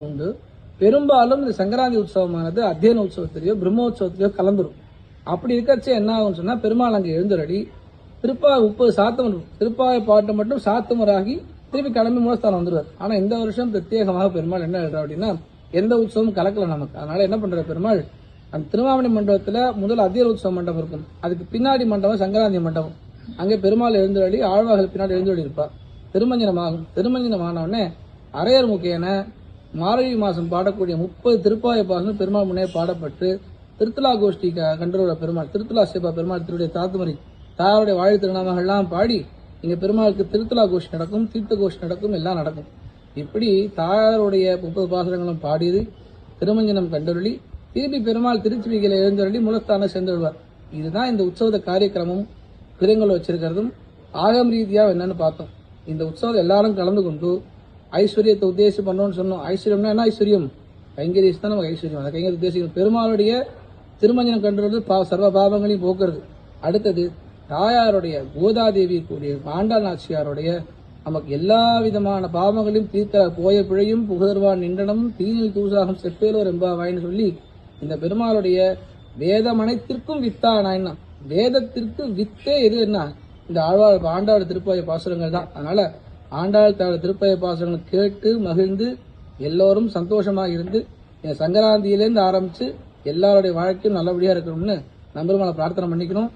உண்டு. பெரும்பாலும் இந்த சங்கராந்தி உற்சவமானது அத்தியன உற்சவத்திலேயோ பிரம்மோற்சவத்திலேயோ கலந்துரும். அப்படி இருக்கச்சே என்ன ஆகும்னு சொன்னா, பெருமாள் அங்கே எழுந்தருளி திருப்பாவை 30 சாத்தம் திருப்பாவை பாட்டு மட்டும் சாத்துமராகி திருப்பி கிளம்பி மூலஸ்தானம் வந்துருவார். ஆனா இந்த வருஷம் பிரத்யேகமாக பெருமாள் என்ன எழுதுறா அப்படின்னா, எந்த உற்சவமும் கலக்கல நமக்கு. அதனால என்ன பண்ற பெருமாள், அந்த திருவாவணி மண்டபத்துல முதல் அத்தியன உற்சவ மண்டபம் இருக்கும், அதுக்கு பின்னாடி மண்டபம் சங்கராந்தி மண்டபம். அங்கே பெருமாள் எழுந்தருளி ஆழ்வார்கள் பின்னாடி எழுந்தருளி இருப்பார். திருமஞ்சனமாகும். திருமஞ்சனமானவுடனே அரையர் முக்கியன மார்கழி மாசம் பாடக்கூடிய 30 திருப்பாவை பாசனம் பெருமாள் முன்னே பாடப்பட்டு திருத்தலா கோஷ்டி கண்டோட பெருமாள் திருத்தலா சேபா பெருமாள் திருடைய தாத்துமரி தாருடைய வாழை திருநாமங்கள்லாம் பாடி இங்க பெருமாளுக்கு திருத்தலா கோஷ்டி நடக்கும், தீர்த்த கோஷ்டி நடக்கும், எல்லாம் நடக்கும். இப்படி தாயாருடைய 30 பாசனங்களும் பாடியது திருமஞ்சனம் கண்டருளி திருப்பி பெருமாள் திருச்சிவிகளை எழுந்தருளி மூலஸ்தானம் சேர்ந்துள்ளார். இதுதான் இந்த உற்சவ காரியக்கிரமம் பிறங்கள் வச்சிருக்கிறதும் ஆகம் ரீதியா என்னன்னு பார்த்தோம். இந்த உற்சவம் எல்லாரும் கலந்து கொண்டு ஐஸ்வர்யத்தை உத்தேசி பண்ணோம்னு சொன்னோம். ஐஸ்வர்யம்னா என்ன ஐஸ்வர்யம்? கைங்கரியம் தான் நமக்கு ஐஸ்வர்யம். அந்த கைங்கரிய உத்தேசிக்கணும். பெருமாளுடைய திருமஞ்சனம் கண்டுறது சர்வ பாவங்களையும் போக்குறது. அடுத்தது தாயாருடைய கோதாதேவி கூடிய ஆண்டாள் நாச்சியாருடைய நமக்கு எல்லா விதமான பாவங்களையும் தீர்த்த போய பிழையும் புகழ்வான் நின்றனும் தீனில் தூசாகும் செப்பேலோர் என்பாவாயின்னு சொல்லி இந்த பெருமாளுடைய வேதம் அனைத்திற்கும் வித்தானா, வேதத்திற்கு வித்தே எது என்ன, இந்த ஆண்டாள் திருப்பாய பாசுரங்கள் தான். அதனால ஆண்டாள் திருப்பாய பாசுரங்களை கேட்டு மகிழ்ந்து எல்லோரும் சந்தோஷமாக இருந்து சங்கராந்தியிலேருந்து ஆரம்பிச்சு எல்லாருடைய வாழ்க்கையும் நல்லபடியா இருக்கணும்னு நம்பெருமாளை பிரார்த்தனை பண்ணிக்கணும்.